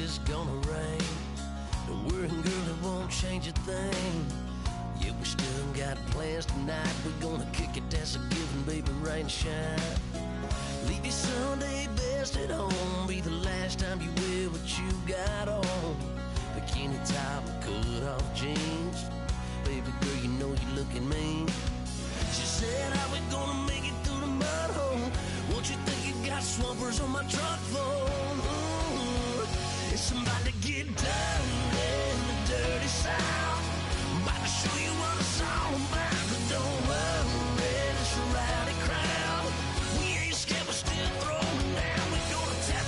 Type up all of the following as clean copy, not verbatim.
it's gonna rain. Don't worry, girl, it won't change a thing. Yeah, we still got plans tonight. We're gonna kick it, that's a given, baby, rain and shine. Leave your Sunday best at home. Be the last time you wear what you got on. Bikini top and cut off jeans. Baby girl, you know you're looking mean. She said, how we gonna make it through the mud hole? Won't you think you got swampers on my truck phone? Ooh, it's about to get dirty in the dirty South. I'm about to show you what it's all about. But don't worry, it's a rowdy crowd. We ain't scared, we're still throwing down. We're gonna tap,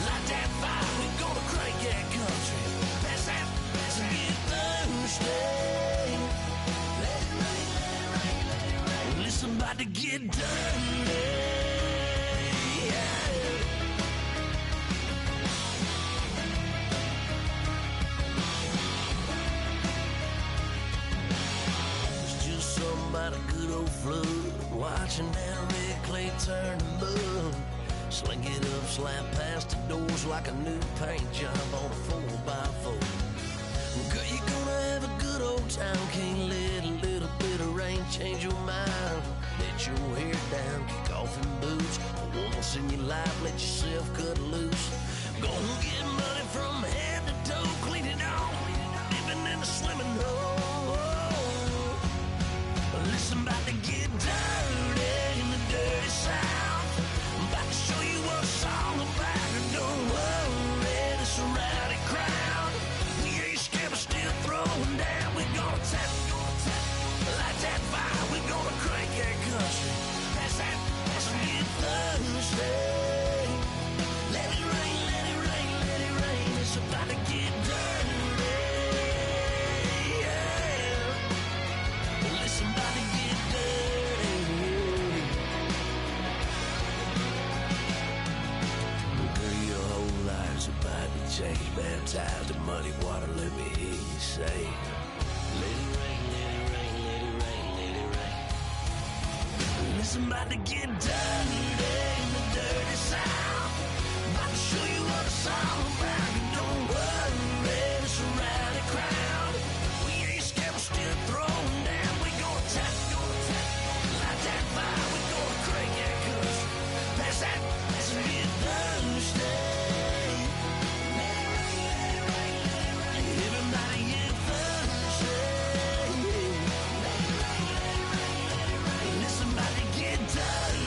light that fire. We're gonna crank that country. Pass that, and get Thursday. Let it rain, let it rain, let it rain. Well, it's about to get dirty. Yeah. About a good old flood, watching that red clay turn to mud. Sling it up, slap past the doors like a new paint job on a 4x4. Girl, you're gonna have a good old time. Can't let a little bit of rain change your mind. Let your hair down, kick off in boots. Once in your life, let yourself cut loose. Gonna get money from head to toe, clean it off, living in a swimming hole. Listen, about to get dirty in the dirty South. I'm about to show you what it's all about. And don't worry, it's a rowdy crowd. We ain't scared, we're still throwing down. We're gonna tap, light that fire. We're gonna crank that country. Pass that, and get Thursday. Let it rain, let it rain, let it rain. It's about to get dirty. About to change, baptized in muddy water. Let me hear you say, let it rain, let it rain, let it rain, let it rain. Listen, about to get dirty in the dirty South. About to show you what it's all about. And don't worry, it's a rowdy crowd. We ain't scared, we're still throwing down. We gonna tap, light that fire. We gonna crank that country. Pass that, and get Thursday. Listen, about to get dirty.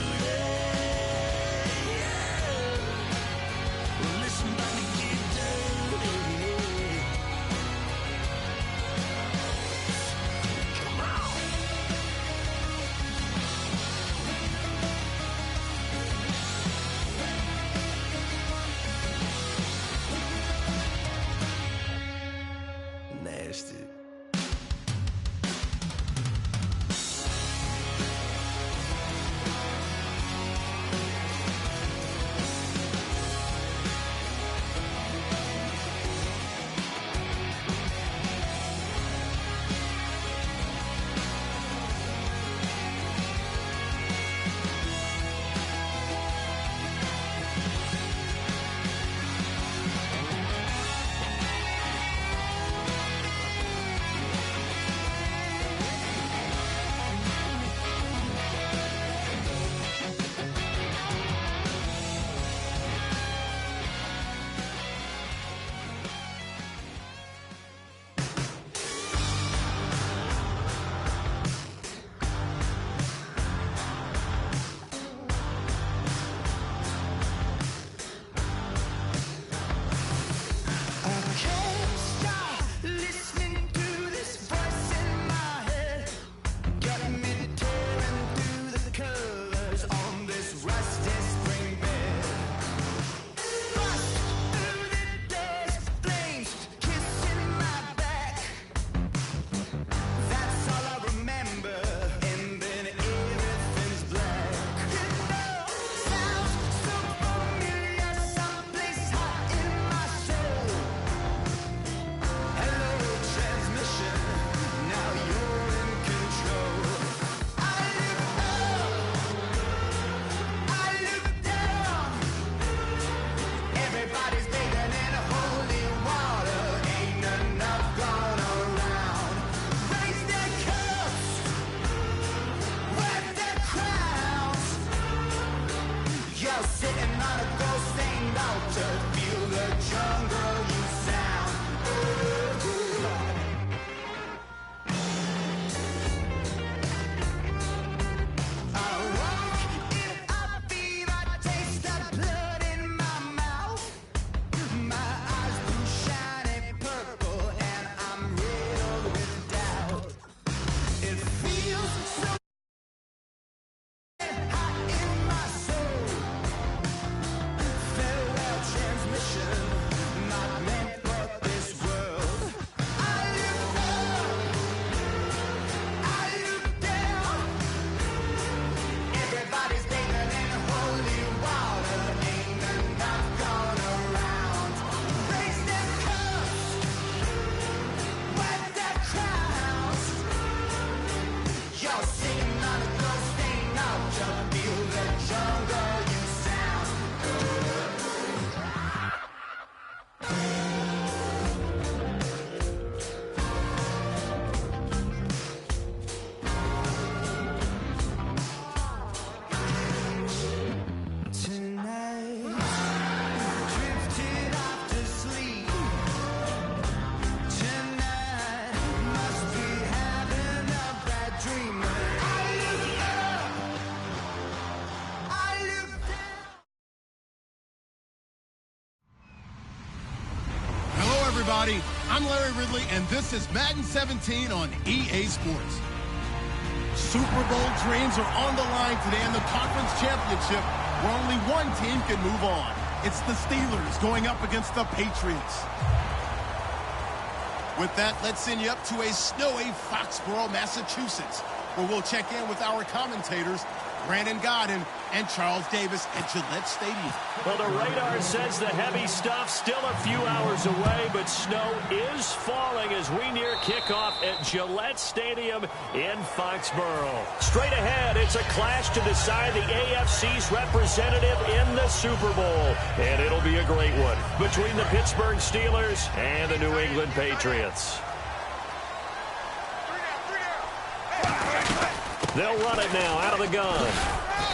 Sitting on a gold-stained altar, feel the jungle you sound. I walk in a fever, taste the blood in my mouth. My eyes blue, shiny purple, and I'm riddled with doubt. It feels so hot in my soul. Farewell transmission, not meant for this world. I look up, I look down. Everybody's bathing in holy water, ain't enough gone around. Raise their cups, wipe their crowns. You're singing on a gold-stained altar, feel the jungle you sound. Tonight, drifted off to sleep. Tonight, must be having a bad dream. I look up, I look down. Hello, everybody. I'm Larry Ridley, and this is Madden 17 on EA Sports. Super Bowl dreams are on the line today in the conference championship, where only one team can move on. It's the Steelers going up against the Patriots. With that, let's send you up to a snowy Foxborough, Massachusetts, where we'll check in with our commentators, Brandon Godden and Charles Davis at Gillette Stadium. Well, the radar says the heavy stuff still a few hours away, but snow is falling as we near kickoff at Gillette Stadium in Foxborough. Straight ahead, it's a clash to decide the AFC's representative in the Super Bowl, and it'll be a great one between the Pittsburgh Steelers and the New England Patriots. They'll run it now out of the gun.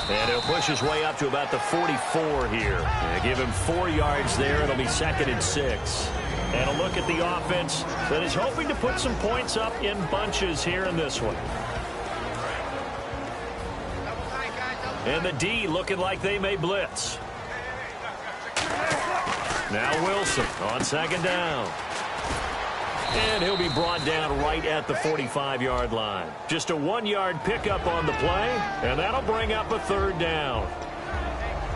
And he'll push his way up to about the 44 here. And give him 4 yards there. It'll be 2nd and 6. And a look at the offense that is hoping to put some points up in bunches here in this one. And the D looking like they may blitz. Now Wilson on 2nd down. And he'll be brought down right at the 45-yard line. Just a 1-yard pickup on the play, and that'll bring up a 3rd down.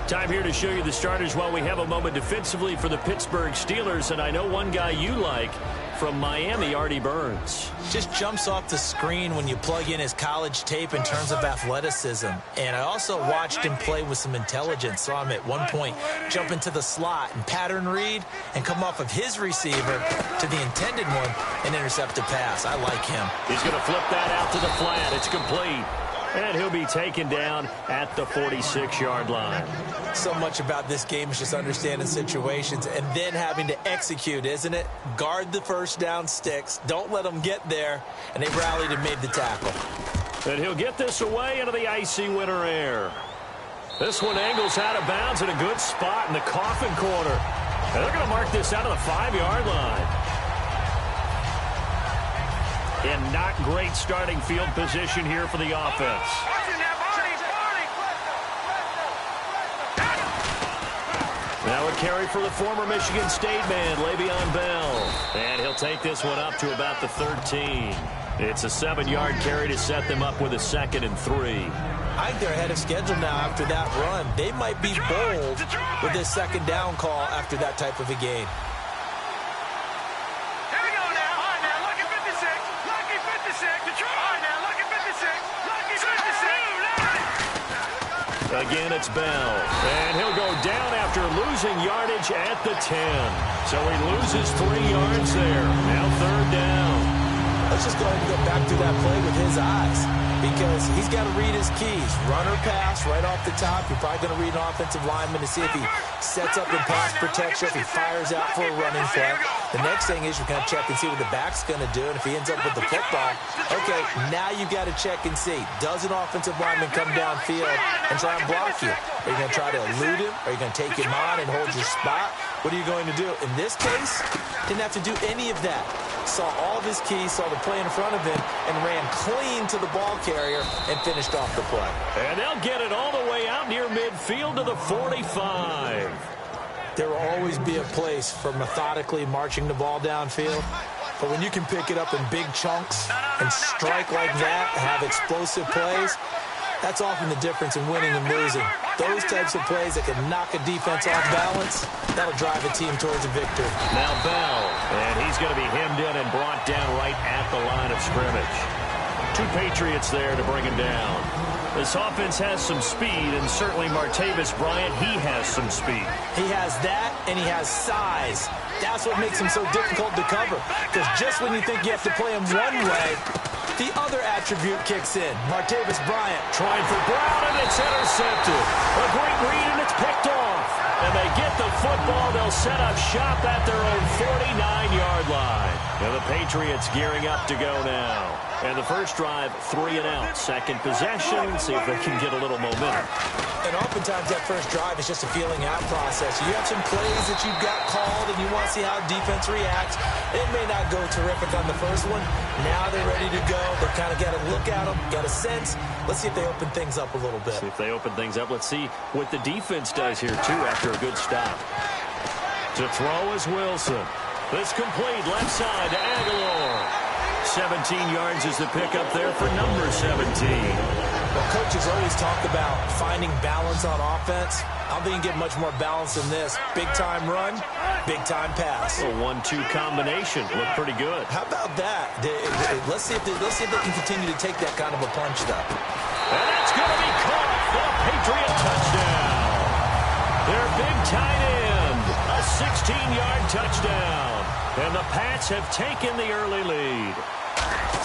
Time here to show you the starters while we have a moment defensively for the Pittsburgh Steelers. And I know one guy you like from Miami, Artie Burns. Just jumps off the screen when you plug in his college tape in terms of athleticism. And I also watched him play with some intelligence. Saw him at one point jump into the slot and pattern read and come off of his receiver to the intended one and intercept a pass. I like him. He's going to flip that out to the flat. It's complete. And he'll be taken down at the 46-yard line. So much about this game is just understanding situations and then having to execute, isn't it? Guard the first down sticks. Don't let them get there. And they rallied and made the tackle. And he'll get this away into the icy winter air. This one angles out of bounds in a good spot in the coffin corner. And they're going to mark this out of the 5-yard line. And not great starting field position here for the offense. Now a carry for the former Michigan State man, Le'Veon Bell. And he'll take this one up to about the 13. It's a 7-yard carry to set them up with a 2nd and 3. I think they're ahead of schedule now after that run. They might be bold with this 2nd down call after that type of a game. Again, it's Bell. And he'll go down after losing yardage at the 10. So he loses 3 yards there. Now 3rd down. Let's just go ahead and go back through that play with his eyes, because he's got to read his keys. Run or pass right off the top. You're probably going to read an offensive lineman to see if he sets up in pass protection, if he fires out for a running play. The next thing is you're going to check and see what the back's going to do, and if he ends up with the football, okay, now you've got to check and see. Does an offensive lineman come downfield and try and block you? Are you going to try to elude him? Are you going to take him on and hold your spot? What are you going to do? In this case, didn't have to do any of that. Saw all of his keys, saw the play in front of him, and ran clean to the ball carrier and finished off the play. And they'll get it all the way out near midfield to the 45. There will always be a place for methodically marching the ball downfield. But when you can pick it up in big chunks and strike like that, have explosive plays, that's often the difference in winning and losing. Those types of plays that can knock a defense off balance, that'll drive a team towards a victory. Now Bell, and he's going to be hemmed in and brought down right at the line of scrimmage. 2 Patriots there to bring him down. This offense has some speed, and certainly Martavis Bryant, he has some speed. He has that, and he has size. That's what makes him so difficult to cover. Because just when you think you have to play him one way, the other attribute kicks in. Martavis Bryant trying for Brown, and it's intercepted. A great read, and it's picked off. And they get the football. They'll set up shop at their own 49-yard line. And the Patriots gearing up to go now. And the first drive, 3 and out. Second possession, see if they can get a little momentum. And oftentimes that first drive is just a feeling out process. You have some plays that you've got called, and you want to see how defense reacts. It may not go terrific on the first one. Now they're ready to go. They've kind of got to look at them, got a sense. Let's see if they open things up a little bit. See if they open things up. Let's see what the defense does here, too, after a good stop. To throw is Wilson. This complete left side to Aguilar. 17 yards is the pickup there for number 17. Well, coaches always talk about finding balance on offense. I don't think you can get much more balance than this. Big-time run, big-time pass. A 1-2 combination. Looked pretty good. How about that? Let's see if they can continue to take that kind of a punch, though. And that's going to be caught for a Patriot touchdown. Their big tight end, a 16-yard touchdown. And the Pats have taken the early lead.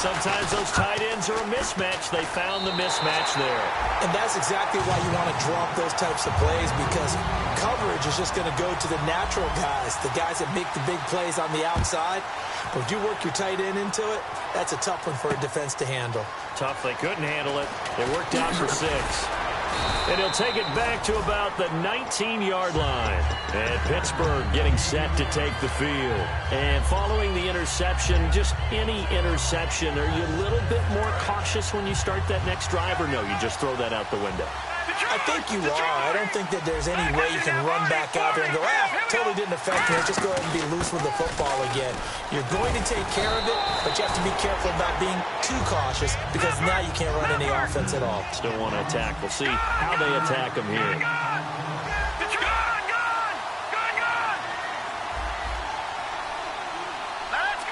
Sometimes those tight ends are a mismatch. They found the mismatch there. And that's exactly why you want to drop those types of plays, because coverage is just going to go to the natural guys, the guys that make the big plays on the outside. But if you work your tight end into it, that's a tough one for a defense to handle. Tough. They couldn't handle it. They worked out for 6. And he'll take it back to about the 19-yard line. And Pittsburgh getting set to take the field. And following the interception, just any interception, are you a little bit more cautious when you start that next drive, or no, you just throw that out the window? I think you are. I don't think that there's any way you can run back out there and go, totally didn't affect me. Just go ahead and be loose with the football again. You're going to take care of it, but you have to be careful about being too cautious, because now you can't run any offense at all. Still want to attack. We'll see how they attack them here.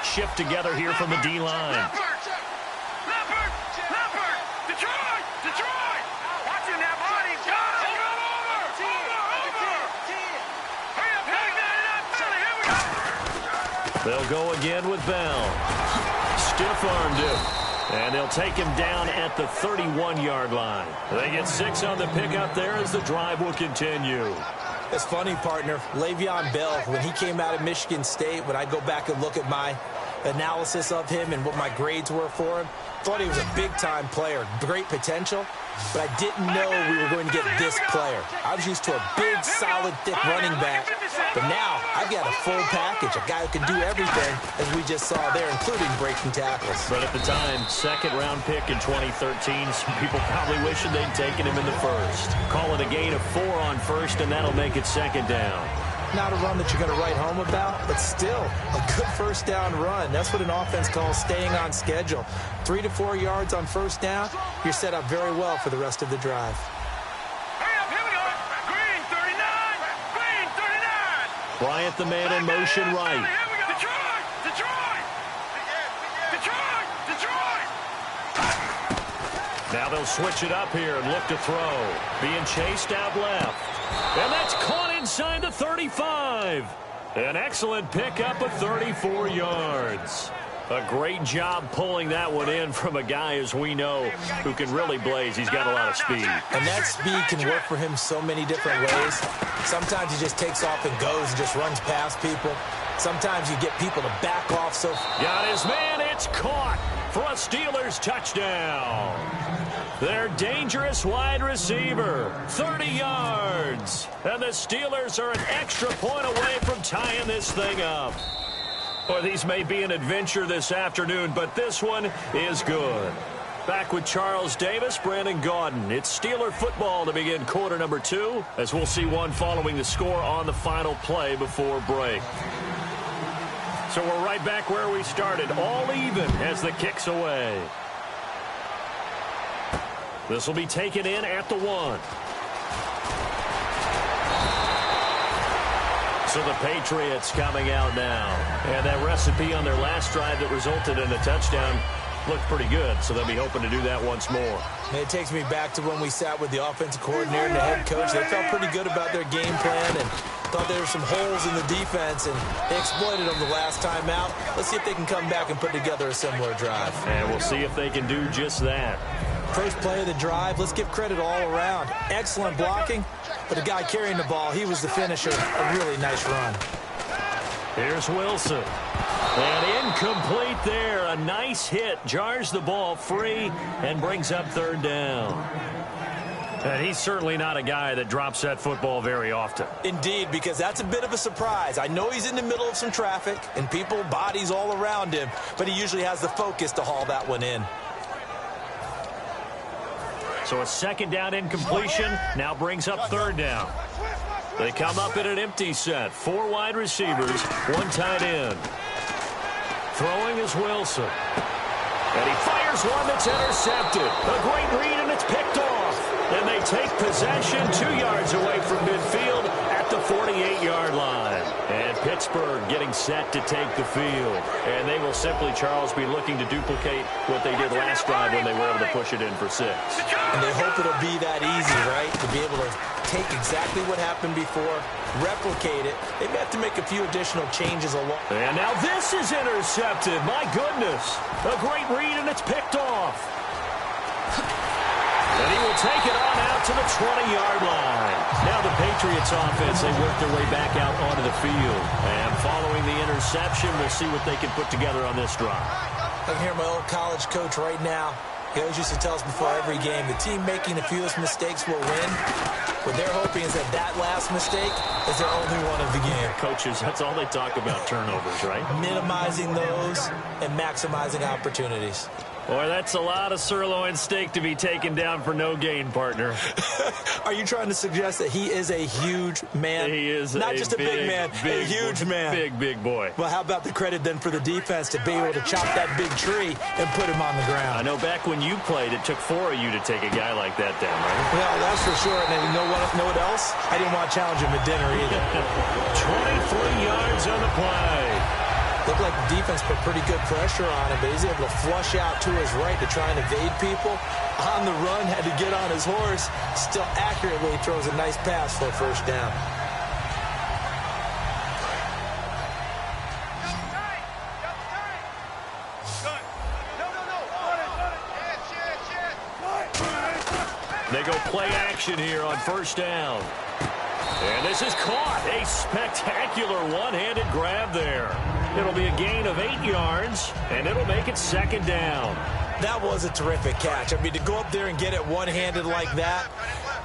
Shift together here from the D-line. They'll go again with Bell. Stiff-armed him. And they'll take him down at the 31-yard line. They get 6 on the pickup there as the drive will continue. It's funny, partner. Le'Veon Bell, when he came out of Michigan State, when I go back and look at my analysis of him and what my grades were for him, thought he was a big-time player, great potential, but I didn't know we were going to get this player. I was used to a big, solid, thick running back, but now I've got a full package, a guy who can do everything, as we just saw there, including breaking tackles. But at the time, second-round pick in 2013, some people probably wishing they'd taken him in the first. Call it a gain of 4 on first, and that'll make it second down. Not a run that you're going to write home about, but still a good first down run. That's what an offense calls staying on schedule. 3 to 4 yards on first down, you're set up very well for the rest of the drive. Green 39! Green 39! Bryant the man in motion right. Detroit! Now they'll switch it up here and look to throw. Being chased out left. And that's caught inside the 35. An excellent pickup of 34 yards. A great job pulling that one in from a guy, as we know, who can really blaze. He's got a lot of speed. And that speed can work for him so many different ways. Sometimes he just takes off and goes and just runs past people. Sometimes you get people to back off. Got his man. It's caught for a Steelers touchdown. Their dangerous wide receiver, 30 yards. And the Steelers are an extra point away from tying this thing up. Well, these may be an adventure this afternoon, but this one is good. Back with Charles Davis, Brandon Gaudin. It's Steeler football to begin quarter number 2, as we'll see one following the score on the final play before break. So we're right back where we started, all even as the kick's away. This will be taken in at the 1. So the Patriots coming out now. And that recipe on their last drive that resulted in a touchdown looked pretty good, so they'll be hoping to do that once more. And it takes me back to when we sat with the offensive coordinator and the head coach. They felt pretty good about their game plan and thought there were some holes in the defense, and they exploited them the last time out. Let's see if they can come back and put together a similar drive. And we'll see if they can do just that. First play of the drive, let's give credit all around. Excellent blocking, but the guy carrying the ball, he was the finisher. A really nice run. Here's Wilson. And incomplete there. A nice hit. Jars the ball free and brings up third down. And he's certainly not a guy that drops that football very often. Indeed, because that's a bit of a surprise. I know he's in the middle of some traffic and people, bodies all around him, but he usually has the focus to haul that one in. So a second down incompletion now brings up third down. They come up in an empty set. 4 wide receivers, 1 tight end. Throwing is Wilson. And he fires one that's intercepted. A great read, and it's picked off. And they take possession 2 yards away from midfield at the 48-yard line. And Pittsburgh getting set to take the field. And they will simply, Charles, be looking to duplicate what they did last drive when they were able to push it in for 6. And they hope it'll be that easy, right? To be able to take exactly what happened before, replicate it. They may have to make a few additional changes along. And now this is intercepted. My goodness. A great read, and it's picked off. And he will take it on out to the 20-yard line. Now the Patriots offense, they work their way back out onto the field. And following the interception, we'll see what they can put together on this drive. I can hear my old college coach right now. He always used to tell us before every game, the team making the fewest mistakes will win. What they're hoping is that that last mistake is their only one of the game. Coaches, that's all they talk about, turnovers, right? Minimizing those and maximizing opportunities. Boy, that's a lot of sirloin steak to be taken down for no gain, partner. Are you trying to suggest that he is a huge man? He is not just a big man, a huge man. Big boy. Well, how about the credit then for the defense to be able to chop that big tree and put him on the ground? I know back when you played, it took 4 of you to take a guy like that down, right? Well, that's for sure. And you know what else? I didn't want to challenge him at dinner either. 23 yards on the play. Looked like the defense put pretty good pressure on him, but he's able to flush out to his right to try and evade people. On the run, had to get on his horse. Still accurately throws a nice pass for a first down. They go play action here on first down. And this is caught. A spectacular one-handed grab there. It'll be a gain of 8 yards, and it'll make it second down. That was a terrific catch. I mean, to go up there and get it one-handed like that,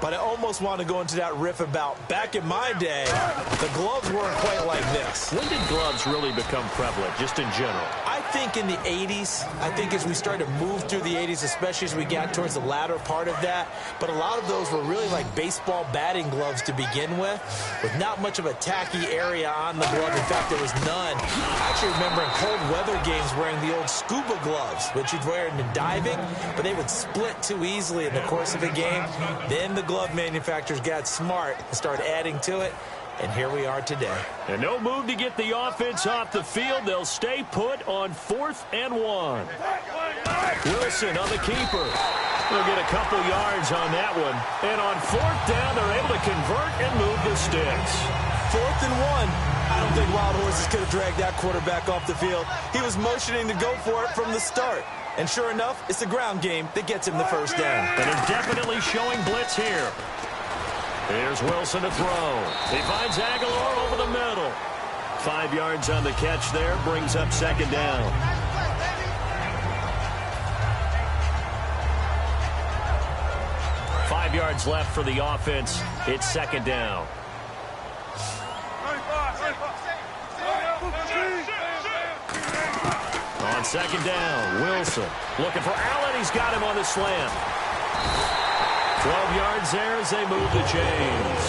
but I almost want to go into that riff about back in my day, the gloves weren't quite like this. When did gloves really become prevalent, just in general? I think in the 80s. I think as we started to move through the 80s, especially as we got towards the latter part of that. But a lot of those were really like baseball batting gloves to begin with not much of a tacky area on the glove. In fact, there was none. I actually remember in cold weather games wearing the old scuba gloves, which you'd wear in diving, but they would split too easily in the course of a game. Then the glove manufacturers got smart and started adding to it. And here we are today. And no move to get the offense off the field. They'll stay put on 4th and 1. Wilson on the keeper. They'll get a couple yards on that one. And on 4th down, they're able to convert and move the sticks. 4th and 1. I don't think Wild Horses could have dragged that quarterback off the field. He was motioning to go for it from the start. And sure enough, it's the ground game that gets him the first down. And they're definitely showing blitz here. Here's Wilson to throw. He finds Aguilar over the middle. 5 yards on the catch there, brings up second down. Five yards left for the offense. It's second down. On second down, Wilson looking for Allen. He's got him on the slant. 12 yards there as they move the chains.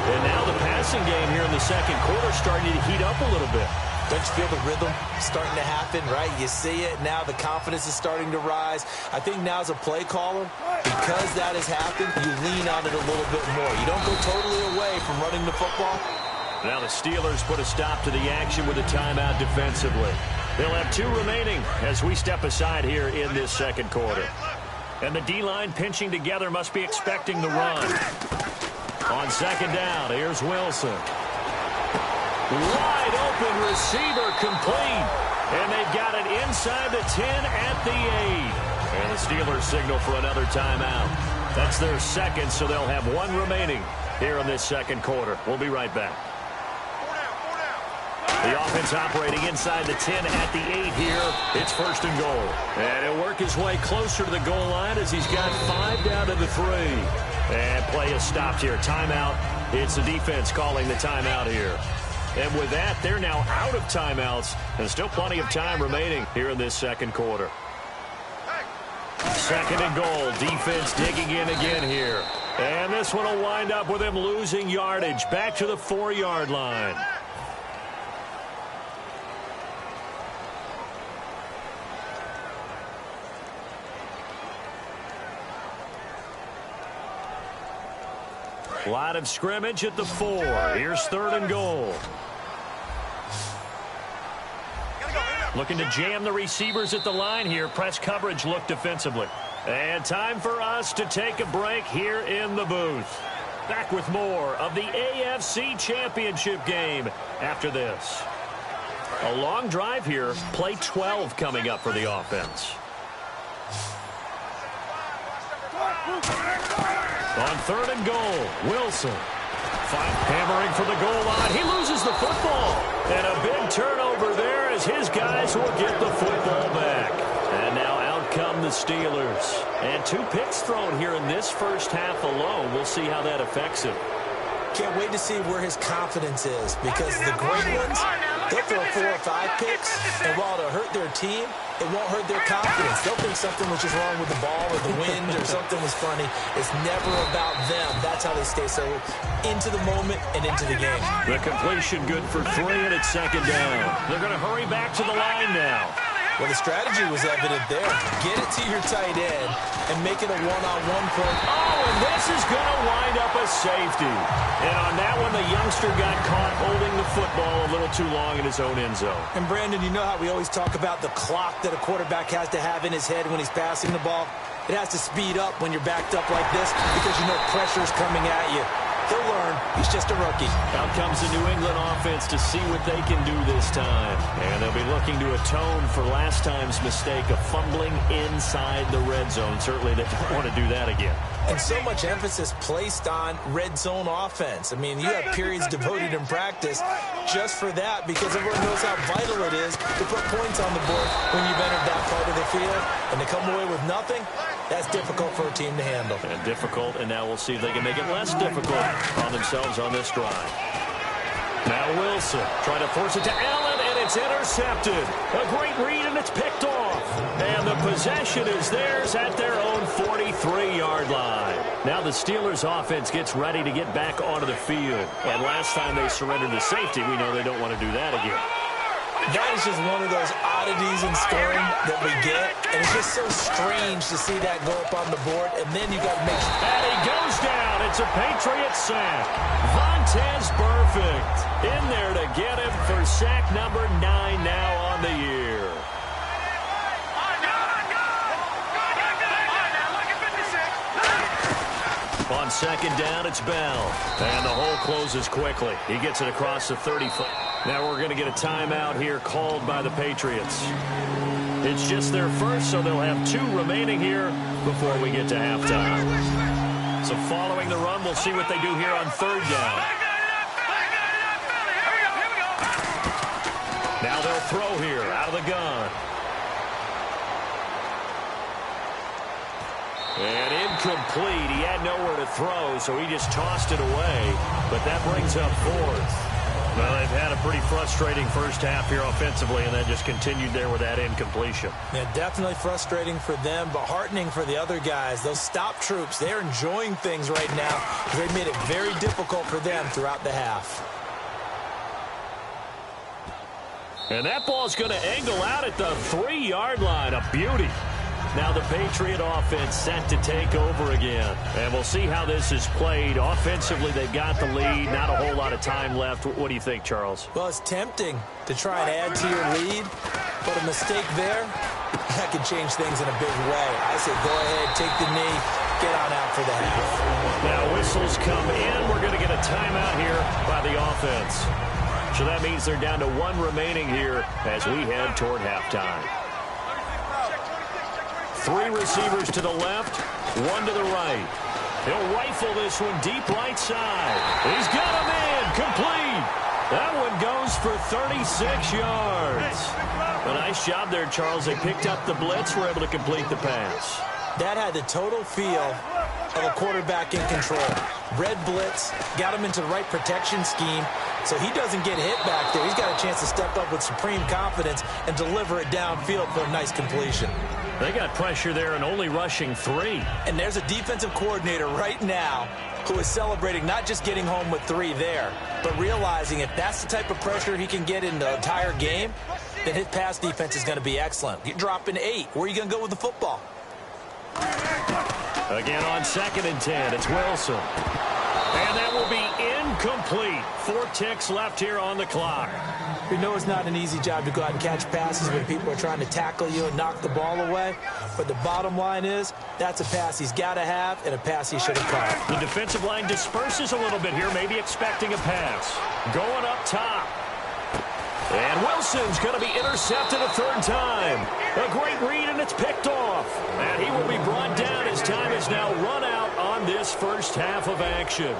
And now the passing game here in the second quarter starting to heat up a little bit. Don't you feel the rhythm starting to happen, right? You see it. Now the confidence is starting to rise. I think now as a play caller, because that has happened, you lean on it a little bit more. You don't go totally away from running the football. Now the Steelers put a stop to the action with a timeout defensively. They'll have 2 remaining as we step aside here in this second quarter. And the D-line pinching together must be expecting the run. On second down, here's Wilson. Wide open receiver complete. And they've got it inside the 10 at the 8. And the Steelers signal for another timeout. That's their second, so they'll have 1 remaining here in this second quarter. We'll be right back. The offense operating inside the 10 at the 8 here. It's first and goal. And he'll work his way closer to the goal line as he's got 5 down to the 3. And play is stopped here. Timeout. It's the defense calling the timeout here. And with that, they're now out of timeouts. And still plenty of time remaining here in this second quarter. Second and goal. Defense digging in again here. And this one will wind up with him losing yardage. Back to the 4-yard line. Line of scrimmage at the 4. Here's third and goal. Looking to jam the receivers at the line here. Press coverage look defensively. And time for us to take a break here in the booth. Back with more of the AFC Championship game after this. A long drive here. Play 12 coming up for the offense. On third and goal, Wilson. Hammering for the goal line. He loses the football. And a big turnover there as his guys will get the football back. And now out come the Steelers. And 2 picks thrown here in this first half alone. We'll see how that affects him. Can't wait to see where his confidence is, because the great ones, they'll throw 4 or 5 picks, and while it'll hurt their team, it won't hurt their confidence. They'll think something was just wrong with the ball or the wind or something was funny. It's never about them. That's how they stay so into the moment and into the game. The completion good for 3, and it's second down. They're going to hurry back to the line now. Well, the strategy was evident there. Get it to your tight end and make it a one-on-one play. Oh, and this is going to wind up a safety. And on that one, the youngster got caught holding the football a little too long in his own end zone. And, Brandon, you know how we always talk about the clock that a quarterback has to have in his head when he's passing the ball? It has to speed up when you're backed up like this because you know pressure's coming at you. He'll learn. He's just a rookie. Out comes the New England offense to see what they can do this time. And they'll be looking to atone for last time's mistake of fumbling inside the red zone. Certainly they don't want to do that again. And so much emphasis placed on red zone offense. I mean, you have periods devoted in practice just for that because everyone knows how vital it is to put points on the board when you've entered that part of the field. And to come away with nothing, that's difficult for a team to handle. And difficult, and now we'll see if they can make it less difficult on themselves on this drive. Now Wilson trying to force it to Allen, and it's intercepted. A great read, and it's picked off. And the possession is theirs at their own 43-yard line. Now the Steelers offense gets ready to get back onto the field. And last time they surrendered to safety, we know they don't want to do that again. That is just one of those oddities in scoring that we get. And it's just so strange to see that go up on the board. And then you got to make sure. And he goes down. It's a Patriot sack. Vontaze Burfict in there to get him for sack number 9 now on the year. On on second down, it's Bell. And the hole closes quickly. He gets it across the 30-foot. Now we're going to get a timeout here called by the Patriots. It's just their first, so they'll have 2 remaining here before we get to halftime. So following the run, we'll see what they do here on third down. Now they'll throw here out of the gun. And incomplete. He had nowhere to throw, so he just tossed it away. But that brings up 4th. Well, they've had a pretty frustrating first half here offensively, and then just continued there with that incompletion. Yeah, definitely frustrating for them, but heartening for the other guys. Those stop troops, they're enjoying things right now because they made it very difficult for them throughout the half. And that ball's going to angle out at the 3-yard line. A beauty. Now the Patriot offense set to take over again. And we'll see how this is played. Offensively, they've got the lead. Not a whole lot of time left. What do you think, Charles? Well, it's tempting to try and add to your lead, but a mistake there, that could change things in a big way. I say go ahead, take the knee, get on out for the half. Now whistles come in. We're going to get a timeout here by the offense. So that means they're down to 1 remaining here as we head toward halftime. 3 receivers to the left, 1 to the right. He'll rifle this one deep right side. He's got him in, complete. That one goes for 36 yards. A nice job there, Charles. They picked up the blitz, were able to complete the pass. That had the total feel of a quarterback in control. Red blitz, got him into the right protection scheme, so he doesn't get hit back there. He's got a chance to step up with supreme confidence and deliver it downfield for a nice completion. They got pressure there and only rushing 3. And there's a defensive coordinator right now who is celebrating not just getting home with 3 there, but realizing if that's the type of pressure he can get in the entire game, then his pass defense is going to be excellent. You're dropping 8. Where are you going to go with the football? Again on 2nd and 10, it's Wilson. And that will be incomplete. 4 ticks left here on the clock. We know it's not an easy job to go out and catch passes when people are trying to tackle you and knock the ball away. But the bottom line is, that's a pass he's got to have and a pass he should have caught. The defensive line disperses a little bit here, maybe expecting a pass. Going up top. And Wilson's going to be intercepted a 3rd time. A great read, and it's picked off. And he will be brought down as time is now run out on this first half of action.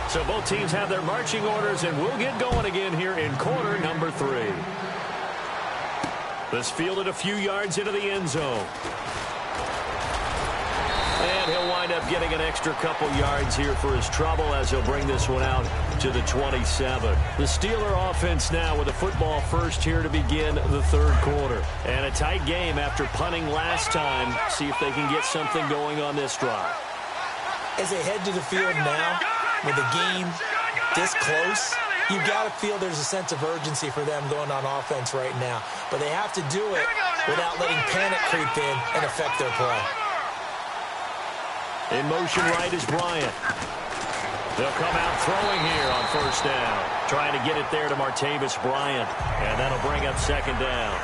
So both teams have their marching orders, and we'll get going again here in quarter number 3. This fielded a few yards into the end zone. And he'll wind up getting an extra couple yards here for his trouble as he'll bring this one out to the 27. The Steeler offense now with a football first here to begin the 3rd quarter. And a tight game after punting last time. See if they can get something going on this drive. As they head to the field now, with the game this close, you've got to feel there's a sense of urgency for them going on offense right now. But they have to do it without letting panic creep in and affect their play. In motion right is Bryant. They'll come out throwing here on 1st down. Trying to get it there to Martavis Bryant. And that'll bring up 2nd down.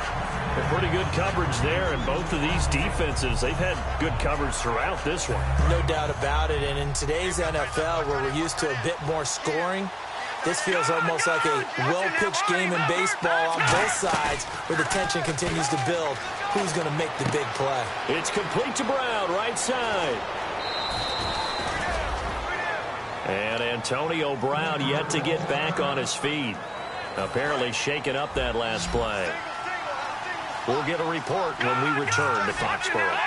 A pretty good coverage there, and both of these defenses, they've had good coverage throughout this one. No doubt about it, and in today's NFL, where we're used to a bit more scoring, this feels almost like a well-pitched game in baseball on both sides, where the tension continues to build. Who's going to make the big play? It's complete to Brown, right side. And Antonio Brown yet to get back on his feet. Apparently shaking up that last play. We'll get a report when we return to Foxborough.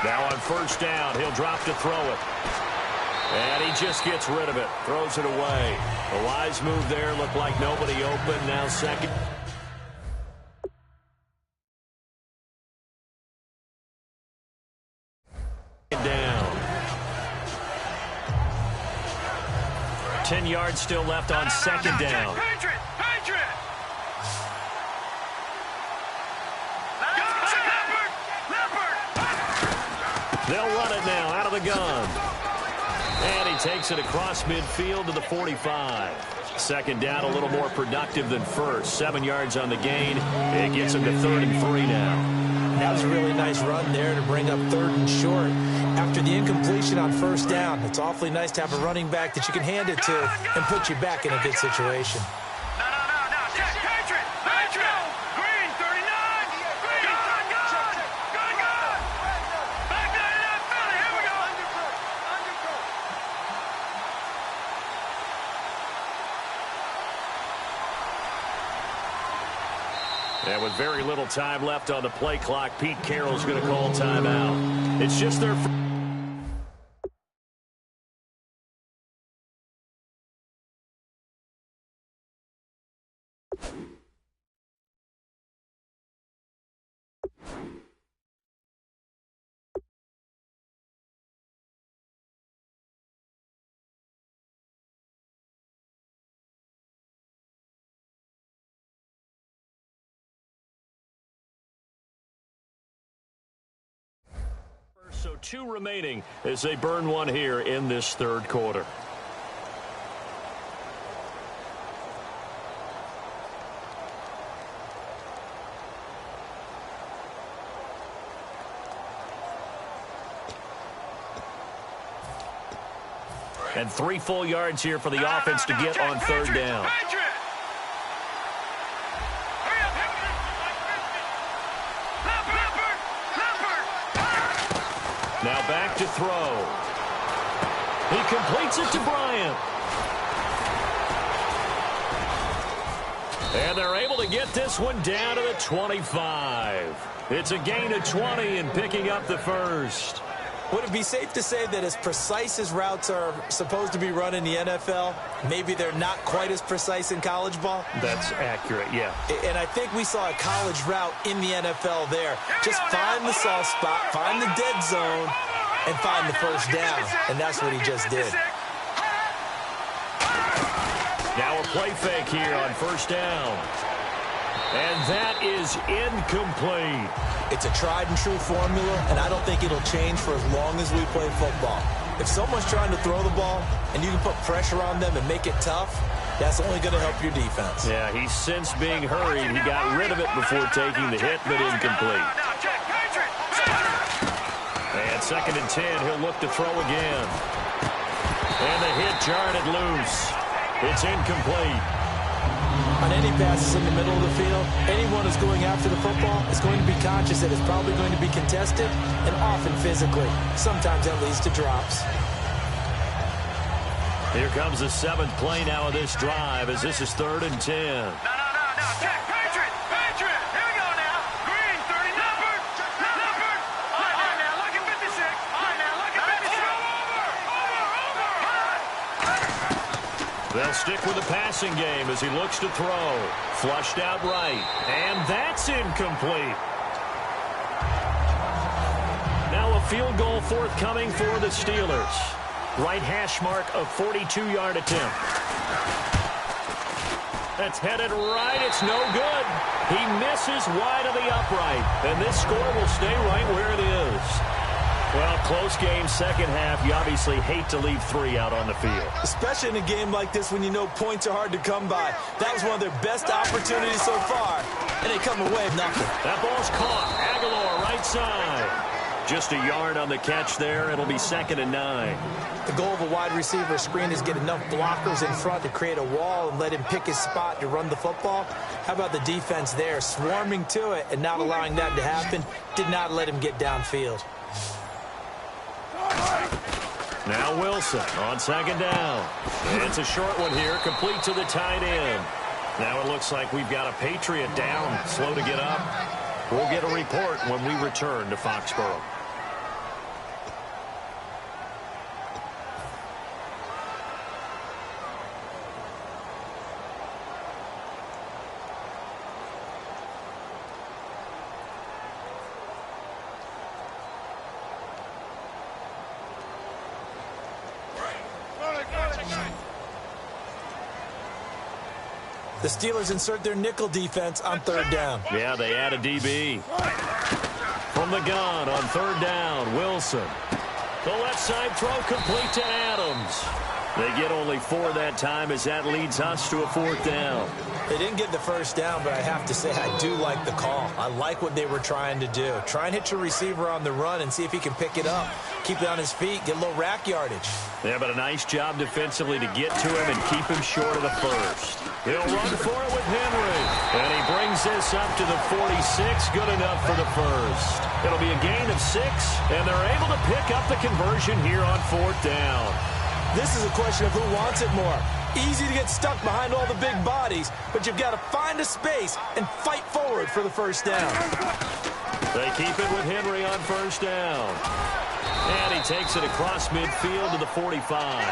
Now on 1st down, he'll drop to throw it. And he just gets rid of it, throws it away. A wise move there, looked like nobody open, now 2nd. Down. 10 yards still left on 2nd down. They'll run it now out of the gun. And he takes it across midfield to the 45. Second down, a little more productive than first. 7 yards on the gain. It gets him to 3rd and 3 now. That was a really nice run there to bring up 3rd and short. After the incompletion on 1st down, it's awfully nice to have a running back that you can hand it to and put you back in a good situation. And with very little time left on the play clock, Pete Carroll's going to call timeout. It's just their So 2 remaining as they burn one here in this 3rd quarter. And 3 full yards here for the offense to get on 3rd down. Now back to throw. He completes it to Bryant. And they're able to get this one down to the 25. It's a gain of 20 and picking up the 1st. Would it be safe to say that as precise as routes are supposed to be run in the NFL, maybe they're not quite as precise in college ball? That's accurate, yeah. And I think we saw a college route in the NFL there. Just find the soft spot, find the dead zone, and find the 1st down. And that's what he just did. Now a play fake here on 1st down. And that is incomplete. It's a tried-and-true formula, and I don't think it'll change for as long as we play football. If someone's trying to throw the ball and you can put pressure on them and make it tough, that's only going to help your defense. Yeah, he's since being hurried. He got rid of it before taking the hit, but incomplete. And 2nd and 10, he'll look to throw again. And the hit jarred it loose. It's incomplete. On any passes in the middle of the field, anyone who's going after the football is going to be conscious that it's probably going to be contested and often physically. Sometimes that leads to drops. Here comes the 7th play now of this drive as this is 3rd and 10. Check, Patriot! Patriot! Here we go now! Green, 30, number! All right, now, look at 56! All right, now, look at 56! They'll stick with the passing game as he looks to throw. Flushed out right. And that's incomplete. Now a field goal forthcoming for the Steelers. Right hash mark of 42-yard attempt. That's headed right. It's no good. He misses wide of the upright. And this score will stay right where it is. Well, close game, second half. You obviously hate to leave 3 out on the field. Especially in a game like this when you know points are hard to come by. That was one of their best opportunities so far, and they come away with nothing. That ball's caught. Aguilar, right side. Just a yard on the catch there. It'll be 2nd and 9. The goal of a wide receiver screen is get enough blockers in front to create a wall and let him pick his spot to run the football. How about the defense there, swarming to it and not allowing that to happen? Did not let him get downfield. Now Wilson on 2nd down. It's a short one here, complete to the tight end. Now it looks like we've got a Patriot down, slow to get up. We'll get a report when we return to Foxborough. The Steelers insert their nickel defense on 3rd down. Yeah, they add a DB. From the gun on 3rd down, Wilson. The left side throw complete to Adams. They get only 4 that time as that leads us to a 4th down. They didn't get the first down, but I have to say I do like the call. I like what they were trying to do. Try and hit your receiver on the run and see if he can pick it up. Keep it on his feet, get a little rack yardage. Yeah, but a nice job defensively to get to him and keep him short of the first. He'll run for it with Henry. And he brings this up to the 46. Good enough for the first. It'll be a gain of 6, and they're able to pick up the conversion here on 4th down. This is a question of who wants it more. Easy to get stuck behind all the big bodies, but you've got to find a space and fight forward for the first down. They keep it with Henry on 1st down. And he takes it across midfield to the 45.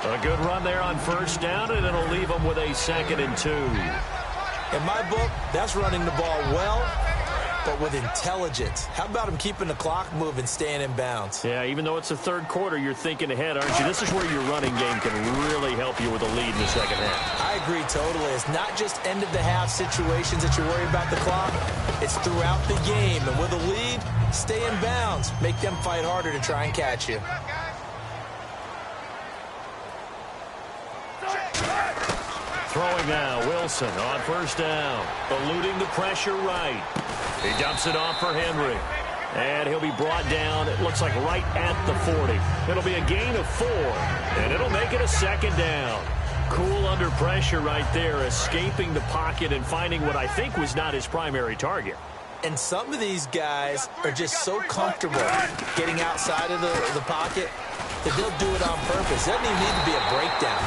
A good run there on 1st down, and it'll leave him with a 2nd and 2. In my book, that's running the ball well, but with intelligence. How about him keeping the clock moving, staying in bounds? Yeah, even though it's the 3rd quarter, you're thinking ahead, aren't you? This is where your running game can really help you with a lead in the 2nd half. I agree totally. It's not just end-of-the-half situations that you're worried about the clock. It's throughout the game. And with a lead, stay in bounds. Make them fight harder to try and catch you. Throwing now, Wilson on 1st down. Eluding the pressure right. He dumps it off for Henry. And he'll be brought down, it looks like right at the 40. It'll be a gain of 4, and it'll make it a 2nd down. Cool under pressure right there, escaping the pocket and finding what I think was not his primary target. And some of these guys are just so comfortable getting outside of the pocket that they'll do it on purpose. It doesn't even need to be a breakdown.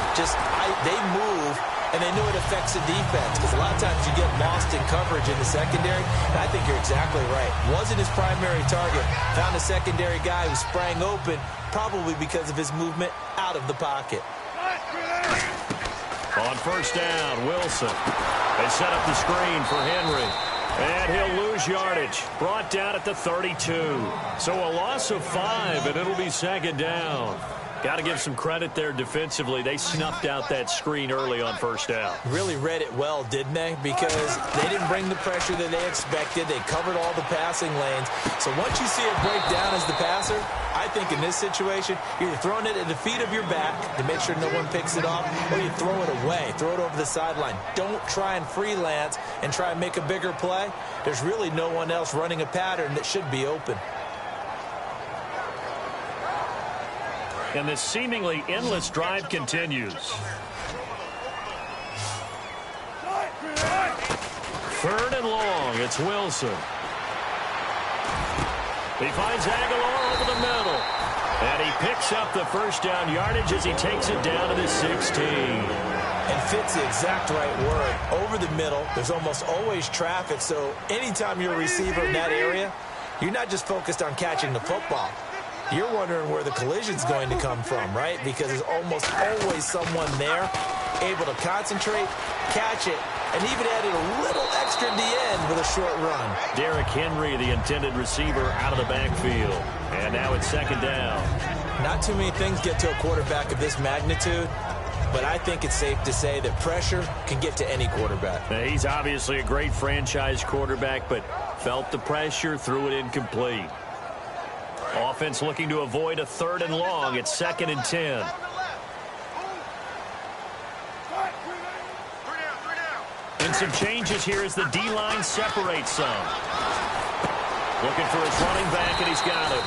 They move, and they know it affects the defense, because a lot of times you get lost in coverage in the secondary, and I think you're exactly right. Wasn't his primary target. Found a secondary guy who sprang open, probably because of his movement out of the pocket. On 1st down, Wilson. They set up the screen for Henry. And he'll lose yardage. Brought down at the 32. So a loss of 5, and it'll be 2nd down. Got to give some credit there defensively. They snuffed out that screen early on 1st down. Really read it well, didn't they? Because they didn't bring the pressure that they expected. They covered all the passing lanes. So once you see it break down as the passer, I think in this situation, you're throwing it at the feet of your back to make sure no one picks it off, or you throw it away, throw it over the sideline. Don't try and freelance and try and make a bigger play. There's really no one else running a pattern that should be open. And this seemingly endless drive continues. 3rd and long. It's Wilson. He finds Aguilar over the middle. And he picks up the 1st down yardage as he takes it down to the 16. And fits the exact right word. Over the middle, there's almost always traffic. So anytime you're a receiver in that area, you're not just focused on catching the football. You're wondering where the collision's going to come from, right? Because there's almost always someone there able to concentrate, catch it, and even added a little extra at the end with a short run. Derrick Henry, the intended receiver, out of the backfield. And now it's 2nd down. Not too many things get to a quarterback of this magnitude, but I think it's safe to say that pressure can get to any quarterback. Now, he's obviously a great franchise quarterback, but felt the pressure, threw it incomplete. Offense looking to avoid a 3rd and long. It's 2nd and 10. And some changes here as the D-line separates some. Looking for his running back, and he's got him.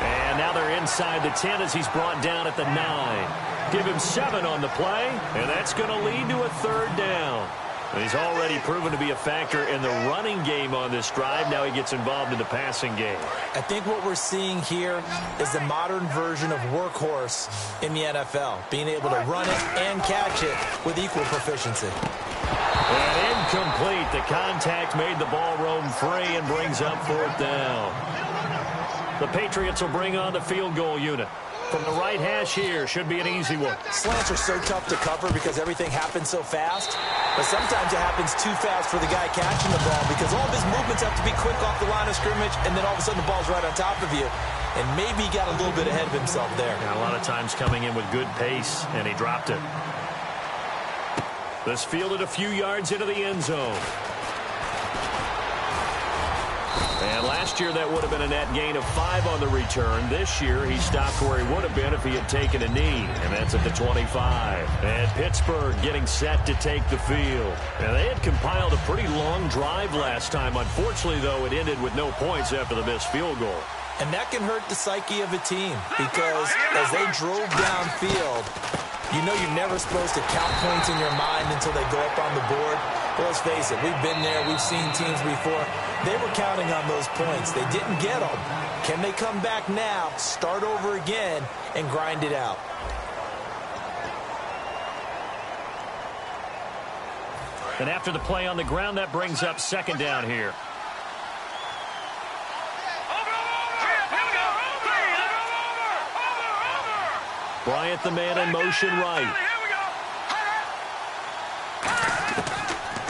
And now they're inside the 10 as he's brought down at the 9. Give him 7 on the play, and that's going to lead to a 3rd down. He's already proven to be a factor in the running game on this drive. Now he gets involved in the passing game. I think what we're seeing here is the modern version of workhorse in the NFL, being able to run it and catch it with equal proficiency. And incomplete. The contact made the ball roam free and brings up 4th down. The Patriots will bring on the field goal unit. From the right hash here, should be an easy one. Slants are so tough to cover because everything happens so fast. But sometimes it happens too fast for the guy catching the ball because all of his movements have to be quick off the line of scrimmage, and then all of a sudden the ball's right on top of you. And maybe he got a little bit ahead of himself there. Yeah, a lot of times coming in with good pace, and he dropped it. This fielded a few yards into the end zone. And last year, that would have been a net gain of 5 on the return. This year, he stopped where he would have been if he had taken a knee, and that's at the 25. And Pittsburgh getting set to take the field. And they had compiled a pretty long drive last time. Unfortunately, though, it ended with no points after the missed field goal. And that can hurt the psyche of a team because as they drove downfield, you know you're never supposed to count points in your mind until they go up on the board. But let's face it, we've been there. We've seen teams before. They were counting on those points. They didn't get them. Can they come back now, start over again, and grind it out? And after the play on the ground, that brings up second down here. Bryant, the man in motion right.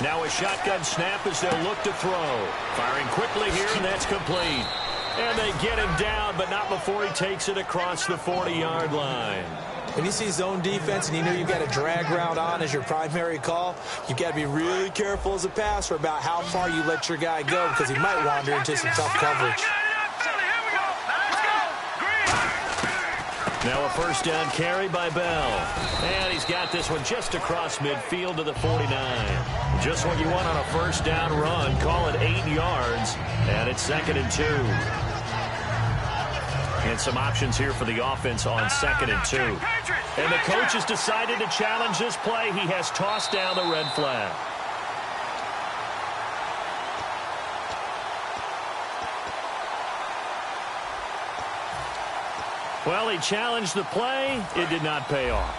Now a shotgun snap as they'll look to throw. Firing quickly here, and that's complete. And they get him down, but not before he takes it across the 40-yard line. When you see zone defense and you know you've got a drag route on as your primary call, you've got to be really careful as a passer about how far you let your guy go because he might wander into some tough coverage. Now a first down carry by Bell. And he's got this one just across midfield to the 49. Just what you want on a first down run. Call it 8 yards. And it's 2nd and 2. And some options here for the offense on 2nd and 2. And the coach has decided to challenge this play. He has tossed down the red flag. Well, he challenged the play. It did not pay off.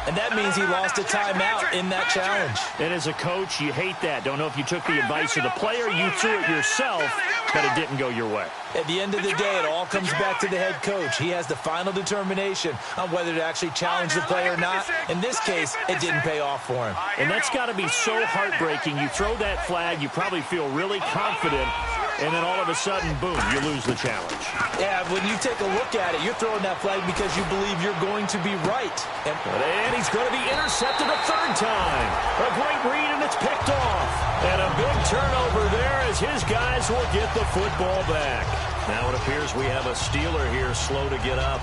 And that means he lost a timeout in that challenge. And as a coach, you hate that. Don't know if you took the advice of the player, you threw it yourself, but it didn't go your way. At the end of the day, it all comes back to the head coach. He has the final determination on whether to actually challenge the play or not. In this case, it didn't pay off for him. And that's got to be so heartbreaking. You throw that flag, you probably feel really confident, and then all of a sudden, boom, you lose the challenge. Yeah, when you take a look at it, you're throwing that flag because you believe you're going to be right. And he's going to be intercepted a 3rd time. A great read, and it's picked off. And a big turnover there as his guys will get the football back. Now it appears we have a Steeler here slow to get up.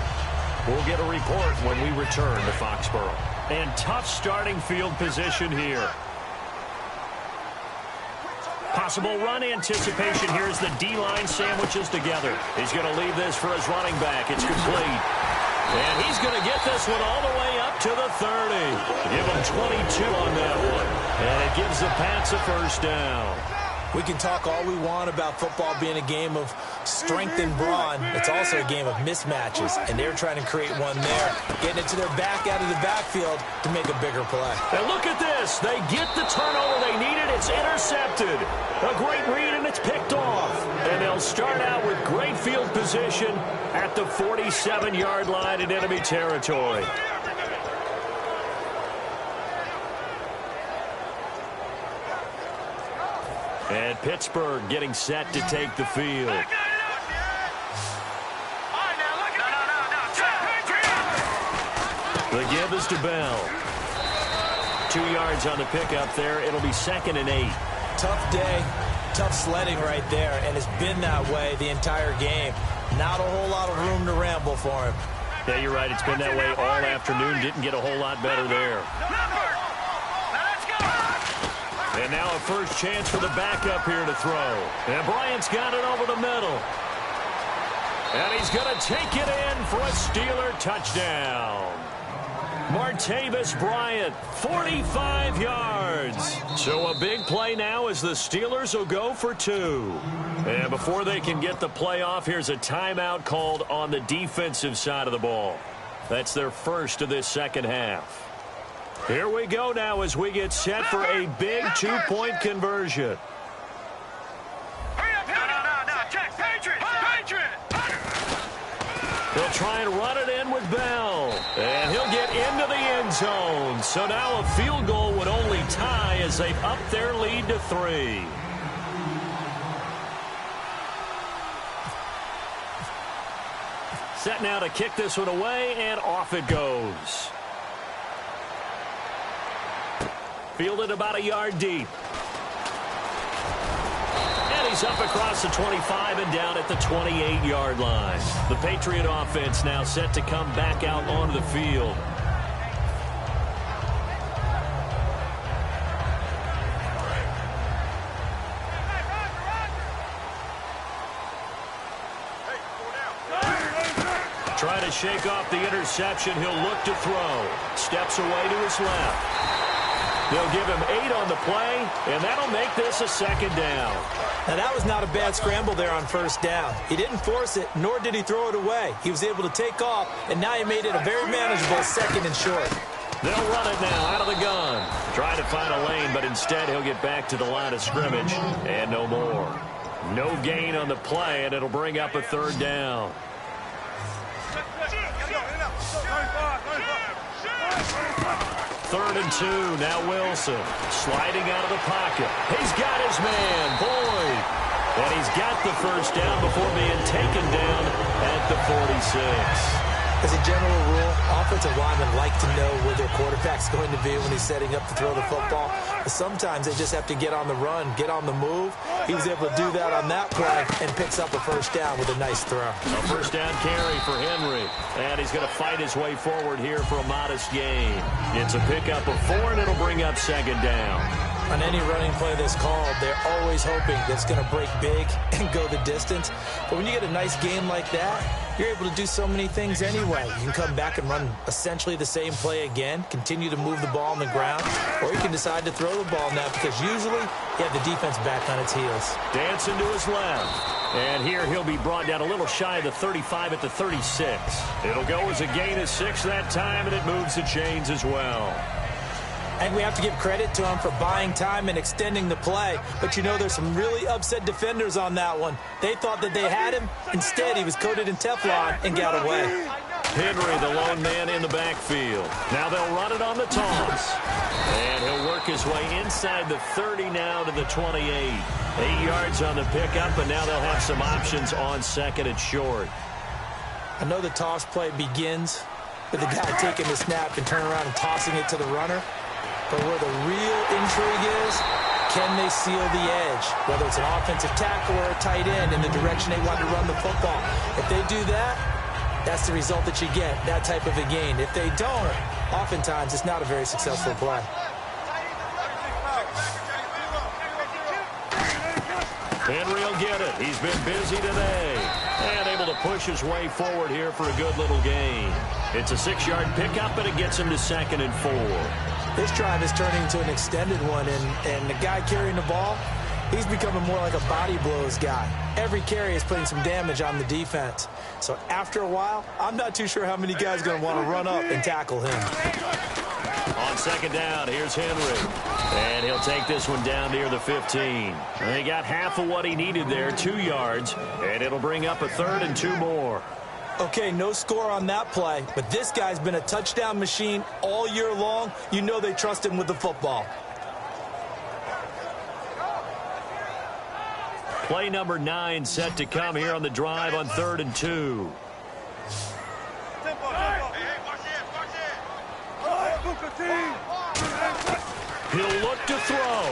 We'll get a report when we return to Foxborough. And tough starting field position here. Possible run anticipation here as the D-line sandwiches together. He's going to leave this for his running back. It's complete. And he's going to get this one all the way up to the 30. Give him 22 on that one. And it gives the Pats a first down. We can talk all we want about football being a game of strength and brawn. It's also a game of mismatches, and they're trying to create one there, getting it to their back out of the backfield to make a bigger play. And look at this. They get the turnover they needed. It's intercepted. A great read, and it's picked off. And they'll start out with great field position at the 47-yard line in enemy territory. And Pittsburgh getting set to take the field. The give is to Bell. 2 yards on the pickup there. It'll be 2nd and 8. Tough day, tough sledding right there, and it's been that way the entire game. Not a whole lot of room to ramble for him. Yeah, you're right. It's been that way all afternoon. Didn't get a whole lot better there. And now a first chance for the backup here to throw. And Bryant's got it over the middle. And he's going to take it in for a Steeler touchdown. Martavis Bryant, 45 yards. So a big play now as the Steelers will go for 2. And before they can get the play off, here's a timeout called on the defensive side of the ball. That's their first of this second half. Here we go now as we get set for a big 2-point conversion. They'll try and run it in with Bell. And he'll get into the end zone. So now a field goal would only tie as they've upped their lead to 3. Set now to kick this one away, and off it goes. Fielded about a yard deep. And He's up across the 25 and down at the 28-yard line. The Patriot offense now set to come back out onto the field. Trying to shake off the interception. He'll look to throw. Steps away to his left. They'll give him 8 on the play, and that'll make this a second down. Now, that was not a bad scramble there on first down. He didn't force it, nor did he throw it away. He was able to take off, and now he made it a very manageable second and short. They'll run it now out of the gun. Trying to find a lane, but instead he'll get back to the line of scrimmage, and no more. No gain on the play, and it'll bring up a third down. Third and 2, now Wilson. Sliding out of the pocket. He's got his man, Boyd. And he's got the first down before being taken down at the 46. As a general rule, offensive linemen like to know where their quarterback's going to be when he's setting up to throw the football. But sometimes they just have to get on the run, get on the move. He was able to do that on that play and picks up a first down with a nice throw. A first down carry for Henry. And he's going to fight his way forward here for a modest gain. It's a pickup of 4, and it'll bring up second down. On any running play that's called, they're always hoping that it's going to break big and go the distance. But when you get a nice game like that, you're able to do so many things anyway. You can come back and run essentially the same play again, continue to move the ball on the ground, or you can decide to throw the ball now because usually you have the defense back on its heels. Dancing to his left. And here he'll be brought down a little shy of the 35 at the 36. It'll go as a gain of 6 that time, and it moves the chains as well. And we have to give credit to him for buying time and extending the play. But you know, there's some really upset defenders on that one. They thought that they had him. Instead, he was coated in Teflon and got away. Henry, the lone man in the backfield. Now they'll run it on the toss. And he'll work his way inside the 30 now to the 28. 8 yards on the pickup, and now they'll have some options on second and short. I know the toss play begins with the guy taking the snap and turning around and tossing it to the runner. But where the real intrigue is, can they seal the edge? Whether it's an offensive tackle or a tight end in the direction they want to run the football. If they do that, that's the result that you get, that type of a gain. If they don't, oftentimes it's not a very successful play. Henry will get it. He's been busy today. And able to push his way forward here for a good little gain. It's a 6-yard pickup, and it gets him to second and 4. This drive is turning into an extended one, and the guy carrying the ball, he's becoming more like a body blows guy. Every carry is putting some damage on the defense. So after a while, I'm not too sure how many guys are going to want to run up and tackle him. On second down, here's Henry. And he'll take this one down near the 15. And he got half of what he needed there, 2 yards. And it'll bring up a third and 2 more. Okay, no score on that play, but this guy's been a touchdown machine all year long. You know they trust him with the football. Play number 9 set to come here on the drive on 3rd and 2. He'll look to throw.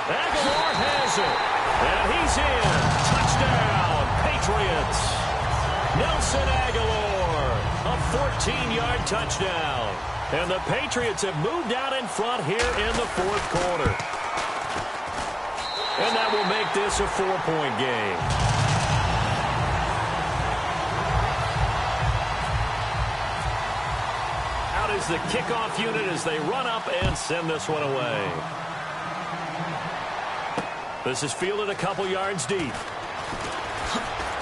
Aguilar has it. And he's in. Touchdown, Patriots. Nelson Aguilar, a 14-yard touchdown. And the Patriots have moved out in front here in the 4th quarter. And that will make this a 4-point game. Out is the kickoff unit as they run up and send this one away. This is fielded a couple yards deep.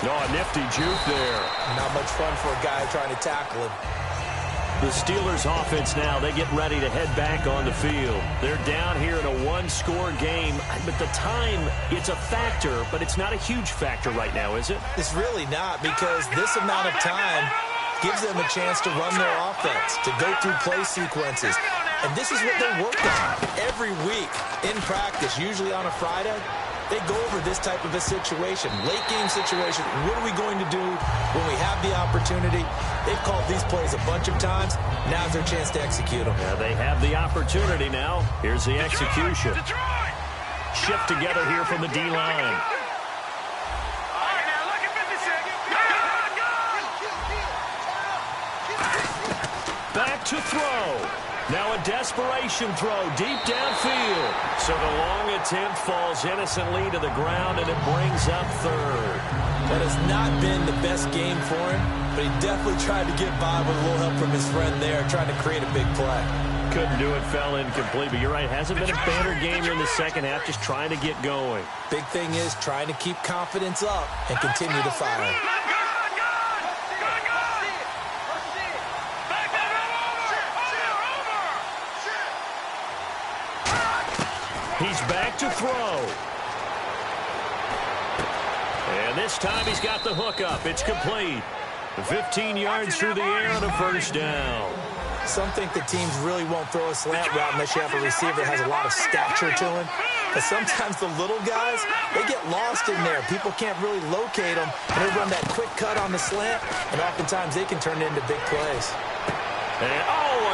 A nifty juke there. Not much fun for a guy trying to tackle him. The Steelers offense now, they get ready to head back on the field. They're down here in a 1-score game, but the time, it's a factor, but it's not a huge factor right now, is it? It's really not, because this amount of time gives them a chance to run their offense, to go through play sequences. And this is what they work on every week in practice, usually on a Friday. They go over this type of a situation, late game situation. What are we going to do when we have the opportunity? They've called these plays a bunch of times. Now's their chance to execute them. Yeah, they have the opportunity now. Here's the execution. shift together here from the D-line. Back to throw. Now a desperation throw deep downfield. So the long attempt falls innocently to the ground, and it brings up third. That has not been the best game for him, but he definitely tried to get by with a little help from his friend there, trying to create a big play. Couldn't do it, fell incomplete, but you're right. Hasn't been a banner game here in the second half, just trying to get going. Big thing is trying to keep confidence up and continue to fire. He's back to throw. And this time he's got the hook up. It's complete. 15 yards through the air on a first down. Some think the teams really won't throw a slant route unless you have a receiver that has a lot of stature to him. But sometimes the little guys, they get lost in there. People can't really locate them, and they run that quick cut on the slant, and oftentimes they can turn it into big plays. And,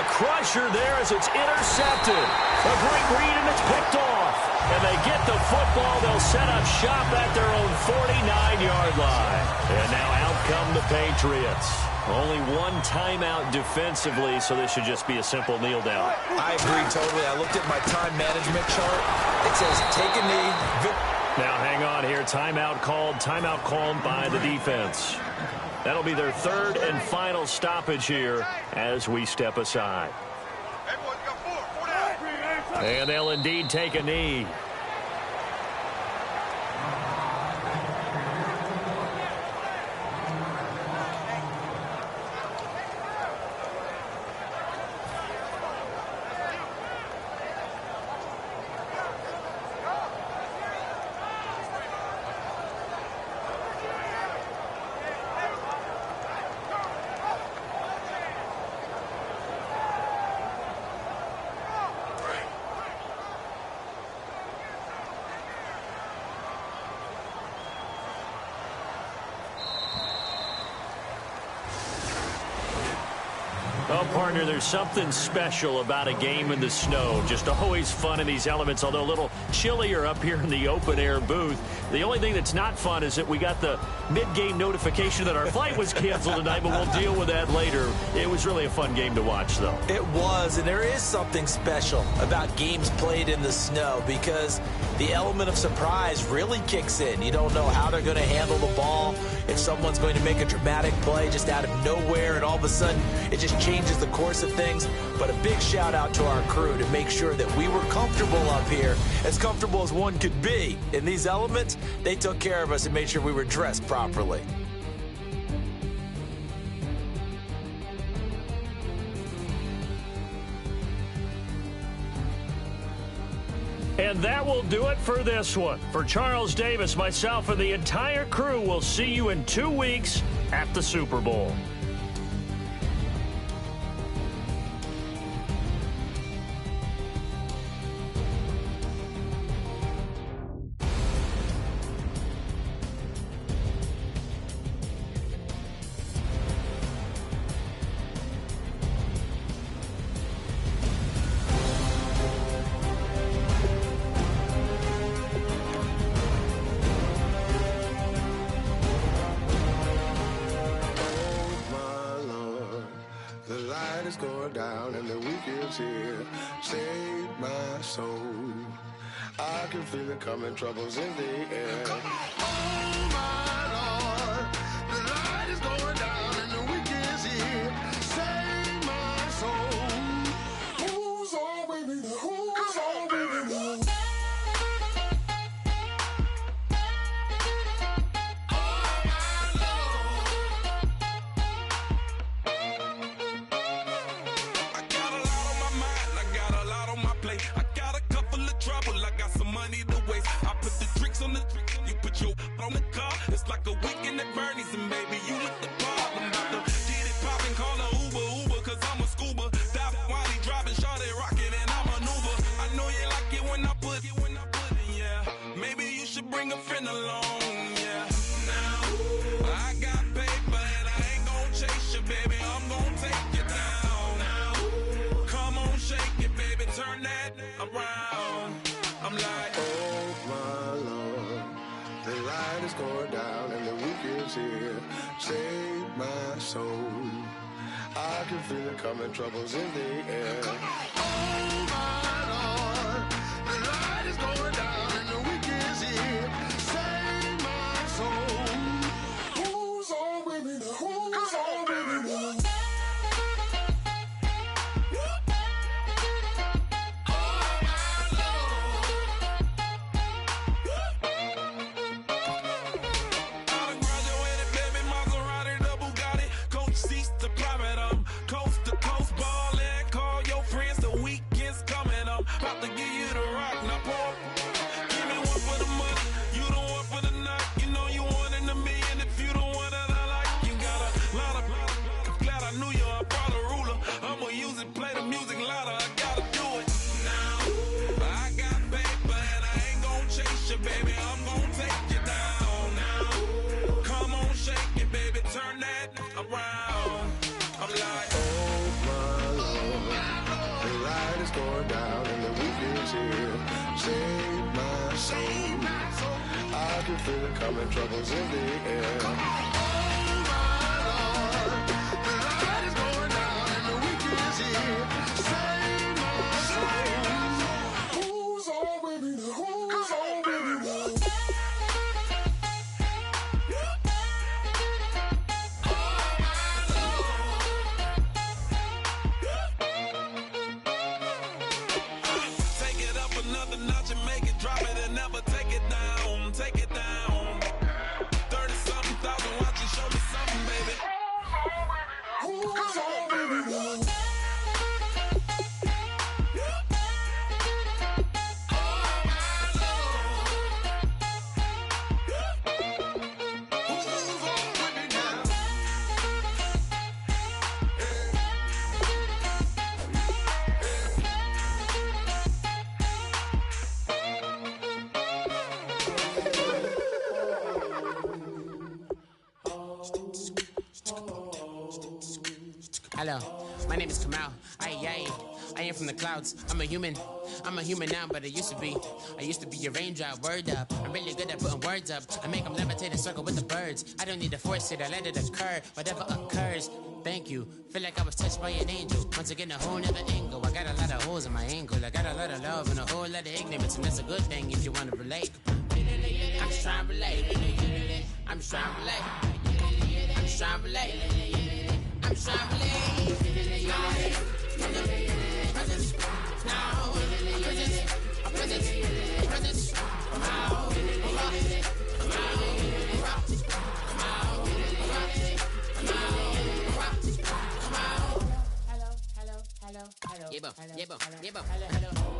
a crusher there as it's intercepted. A great read, and it's picked off. And they get the football. They'll set up shop at their own 49-yard line. And now out come the Patriots. Only one timeout defensively, so this should just be a simple kneel down. I agree totally. I looked at my time management chart. It says take a knee. Now hang on here. Timeout called by the defense. That'll be their third and final stoppage here as we step aside. And they'll indeed take a knee. Well, partner, there's something special about a game in the snow. Just always fun in these elements, although a little chillier up here in the open-air booth. The only thing that's not fun is that we got the mid-game notification that our flight was canceled tonight, but we'll deal with that later. It was really a fun game to watch, though. It was, and there is something special about games played in the snow because the element of surprise really kicks in. You don't know how they're going to handle the ball, if someone's going to make a dramatic play just out of nowhere, and all of a sudden it just changes the course of things. But a big shout out to our crew to make sure that we were comfortable up here, as comfortable as one could be. In these elements, they took care of us and made sure we were dressed properly. And that will do it for this one. For Charles Davis, myself, and the entire crew, we'll see you in 2 weeks at the Super Bowl. Going down and the weekend's here. Save my soul. I can feel it coming, troubles in the air. Oh my Lord, the light is going down and the weekend's here. Save my soul. Who's on with me? Who's on with me? On the car, it's like a weekend at Bernie's, and baby, you look the part. I'm about to get it poppin', call a Uber, cause I'm a scuba. Dive while he driving, shawty rockin', and I maneuver. I know you like it when I put it, yeah. Maybe you should bring a friend along, yeah. Now, I got paper, and I ain't gon' chase you, baby. I'm gon' take you down. Now, come on, shake it, baby, turn that around. I'm like, oh down and the week is here. Save my soul. I can feel it coming, troubles in the air. Oh my Lord, the light is going down and the week is here. Save my soul. Who's on with me now? Who's on with me now? About to give you the rock, now pour. Give me one for the money, you the one for the night. You know you one in a million if you the one that I like. You got a lot of, I'm glad I knew you, I brought a ruler. I'ma use it, play the music louder, I gotta do it now. I got paper and I ain't gon' chase you, baby, I'm gon' take you down now. Come on, shake it, baby, turn that around. I'm like, Oh my Lord, the light is going down and the week is here. Save my soul. I can feel it coming, troubles in the air. Oh my Lord, the light is going down and the week is here. Save my soul. Who's on with me now? Who's on with me now? another notch and make it drop it and never take it down. Take it down. 30-something thousand watching, show me something, baby. Who's on, baby? Hello, my name is Kamal. I am from the clouds. I'm a human now, but I used to be a raindrop, word up. I'm really good at putting words up. I make them levitate and circle with the birds. I don't need to force it, I let it occur. Whatever occurs, thank you. Feel like I was touched by an angel. Once again, a whole nother angle. I got a lot of holes in my ankle. I got a lot of love and a whole lot of ignorance, and that's a good thing if you want to relate. I'm just trying to relate. I'm just trying to relate. I'm just trying to relate. I'm just trying to relate. Presence, now, presence, come out,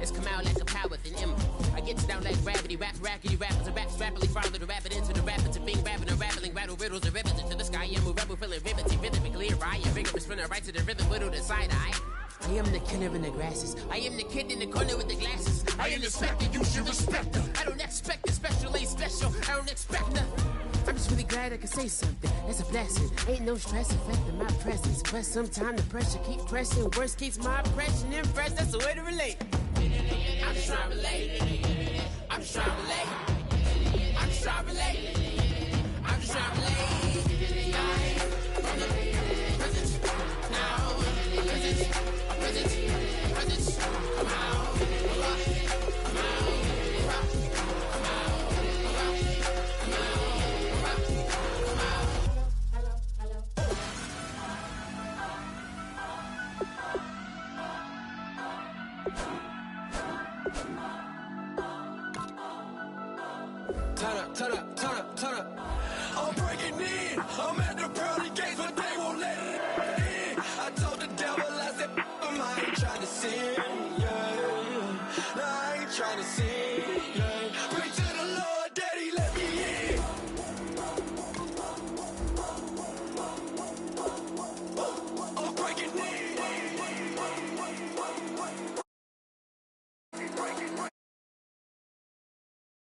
It's come out like a power with an M. I get down like gravity, rackety rappers and raps rapidly follow the rapid into the rapids and being rapping and rattling, rattle riddles and rivets into the sky. I'm a rebel, feeling rhythmically right. A vigorous spinner right to the rhythm, widow to side eye. I am the killer in the grasses. I am the kid in the corner with the glasses. I am the specter, you should respect her. I don't expect the special, ain't special. I don't expect nothing. I'm just really glad I can say something. That's a blessing. Ain't no stress affecting my presence. But sometimes the pressure keep pressing. Worst keeps my impression impressed. That's the way to relate. I'm just trying to relate. I'm just trying to relate. I'm just trying to relate. I'm just trying to relate. Presence, now, presence, presence, come out. Turn up. I'm breaking in. I'm at the pearly